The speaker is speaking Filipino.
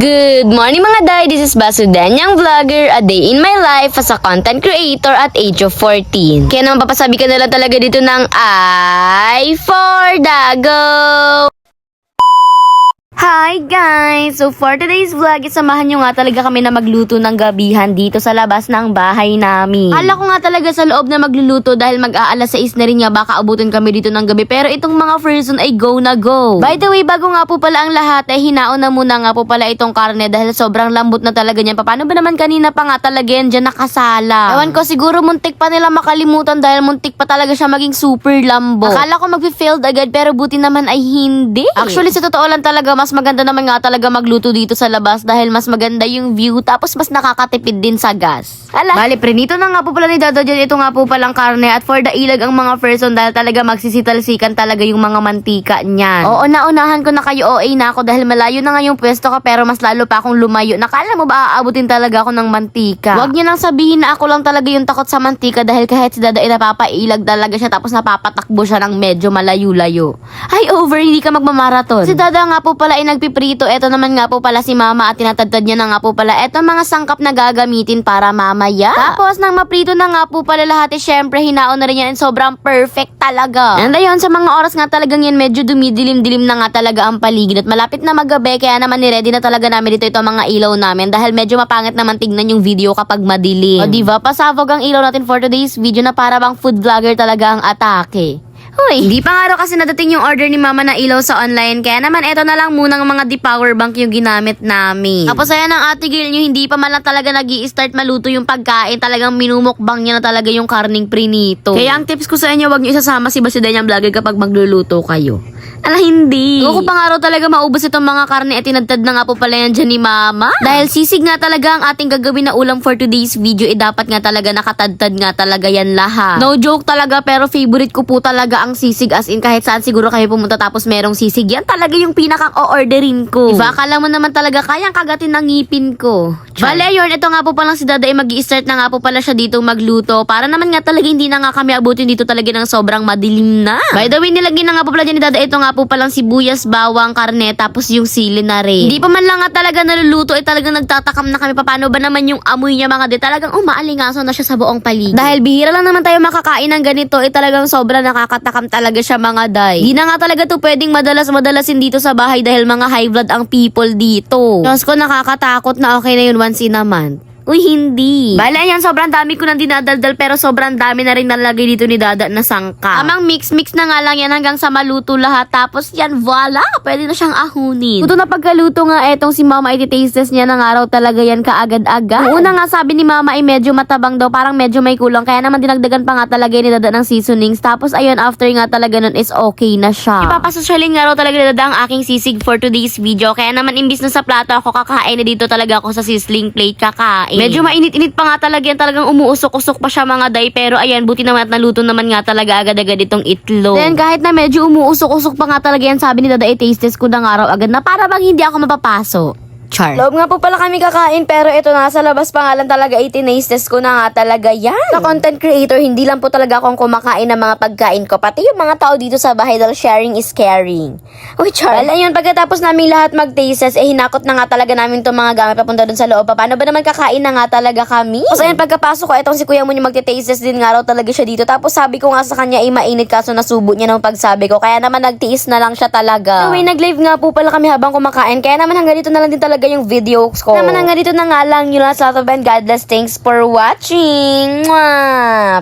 Good morning mga day, this is Basudan, yung vlogger, a day in my life as a content creator at age of 14. Kaya naman papasabi ka na lang talaga dito ng I for Dago! Hi guys! So for today's vlog, samahan nyo nga talaga kami na magluto ng gabihan dito sa labas ng bahay namin. Akala ko nga talaga sa loob na magluluto dahil mag-aalas 6 na rin nga baka abutin kami dito ng gabi. Pero itong mga person ay go na go. By the way, bago nga po pala ang lahat, ay hinaon na muna nga po pala itong karne dahil sobrang lambot na talaga niyan. Paano ba naman kanina pa nga talaga yan dyan nakasala? Ewan ko, siguro muntik pa nila makalimutan dahil muntik pa talaga siya maging super lambot. Akala ko mag-failed agad pero buti naman ay hindi. Actually, sa totoo lang talaga, mas maganda naman nga talaga magluto dito sa labas dahil mas maganda yung view tapos mas nakakatipid din sa gas. Bali, prinito na nga po pala ni Dado dyan. Ito nga po palang karne at for the ilag ang mga person dahil talaga magsisitalsikan talaga yung mga mantika niyan. Oo, naunahan ko na kayo, OA na ako dahil malayo na nga yung pwesto ko pero mas lalo pa akong lumayo. Nakala mo ba aabutin talaga ako ng mantika? Huwag niyo nang sabihin na ako lang talaga yung takot sa mantika dahil kahit si Dado ay napapailag talaga siya tapos napapatakbo siya ng medyo malayo-layo. Ay, over, hindi ka magmamarathon. Si Dada nga po pala ay nagpiprito. Eto naman nga po pala si Mama at tinatadtad niya na nga po pala eto mga sangkap na gagamitin para mamaya. Tapos nang maprito na nga po pala lahat, syempre hinaon na rin yan and sobrang perfect talaga. And ayun, sa mga oras nga talagang yan medyo dumidilim-dilim na nga talaga ang paligid at malapit na magabi kaya naman ni-ready na talaga namin dito ito mga ilaw namin dahil medyo mapangit naman tignan yung video kapag madilim. O diba, pasabog ang ilaw natin for today's video na para bang food vlogger talaga ang atake. Hoy, hindi pa nga raw kasi nadating yung order ni Mama na ilaw sa online. Kaya naman eto na lang munang mga di-power bank yung ginamit namin. Tapos ayan ang ate girl nyo, hindi pa man lang talaga nag-i-start maluto yung pagkain. Talagang minumukbang niya na talaga yung karning prinito. Kaya ang tips ko sa inyo, wag nyo isasama si Basudan yung vlogger kapag magluluto kayo. Ala, hindi. Ako pa nga raw talaga maubos itong mga karne at tinadtad na nga po pala yan dyan ni Mama. Dahil sisig nga talaga ang ating gagawin na ulam for today's video, dapat nga talaga nakatadtad nga talaga yan lahat. No joke talaga, pero favorite ko po talaga ang sisig, as in kahit saan siguro kayo pumunta tapos merong sisig, yan talaga yung pinakang o-orderin ko. Diba, akala mo naman talaga kayang kagatin ng ngipin ko. Bale, yun, ito nga po palang si Dada ay mag-i-start na nga po pala siya dito magluto. Para naman nga talaga hindi na nga kami abutin dito talaga ng sobrang madilim na. By the way, nilagyan na nga po pala dyan ni Dada ito nga po palang sibuyas, bawang, karne, tapos yung sili na rin. Hindi pa man lang nga talaga naluluto ay talagang nagtatakam na kami paano ba naman yung amoy niya mga de. Talagang umaalingaso na siya sa buong paligid. Dahil bihira lang naman tayo makakain ng ganito ay talagang sobrang nakakatakam talaga siya mga day. Di na nga talaga to pwedeng madalasin dito sa bahay dahil mga high blood ang people dito. Diyos ko, nakakatakot na okay na yun once in a month. Uy, hindi. Bala yan, sobrang dami ko nang dinadaldal pero sobrang dami na rin nalagay dito ni Dada na sangka. Amang mix-mix na nga lang yan hanggang sa maluto lahat. Tapos yan, voila! Pwede na siyang ahunin. Ito na pagkaluto nga, etong si Mama ay titastes niya ng araw talaga yan kaagad-agad. Una nga sabi ni Mama ay medyo matabang daw, parang medyo may kulang. Kaya naman dinagdagan pa nga talaga ni Dada ng seasonings. Tapos ayun, after nga talaga nun is okay na siya. Ipapasosyalin nga raw talaga ni Dada ang aking sisig for today's video. Kaya naman imbis na sa plato ako kakain na dito talaga ako sa sizzling plate kakain. Medyo mainit-init pa nga talaga yan, talagang umuusok-usok pa siya mga day, pero ayan, buti naman at naluto naman nga talaga agad-agad itong itlog. Then kahit na medyo umuusok-usok pa nga talaga yan, sabi ni Dada, taste ko ng araw agad na para bang hindi ako mapapaso. Char. Loob nga po pala kami kakain pero ito na sa labas pa nga lang talaga itinastes ko na nga talaga yan. Sa content creator, hindi lang po talaga akong kumakain ng mga pagkain ko. Pati yung mga tao dito sa bahay dahil sharing is caring. Uy, Char. Well, ayun, pagkatapos namin lahat mag-tastes, hinakot na nga talaga namin itong mga gamit papunta dun sa loob. Paano ba naman kakain na nga talaga kami? Tapos ayun, pagkapasok ko, etong si Kuya mo yung mag-tastes din nga raw talaga siya dito. Tapos sabi ko nga sa kanya, mainit kaso nasubo niya ng pagsabi ko. Kaya naman nagtiis na lang siya talaga. Anyway, nag-live nga po pala kami habang kumakain. Kaya naman hanggang dito na lang din talaga yung videos ko. Naman hanggang dito na nga lang yun lang sa atin. God bless. Thanks for watching. Mwah!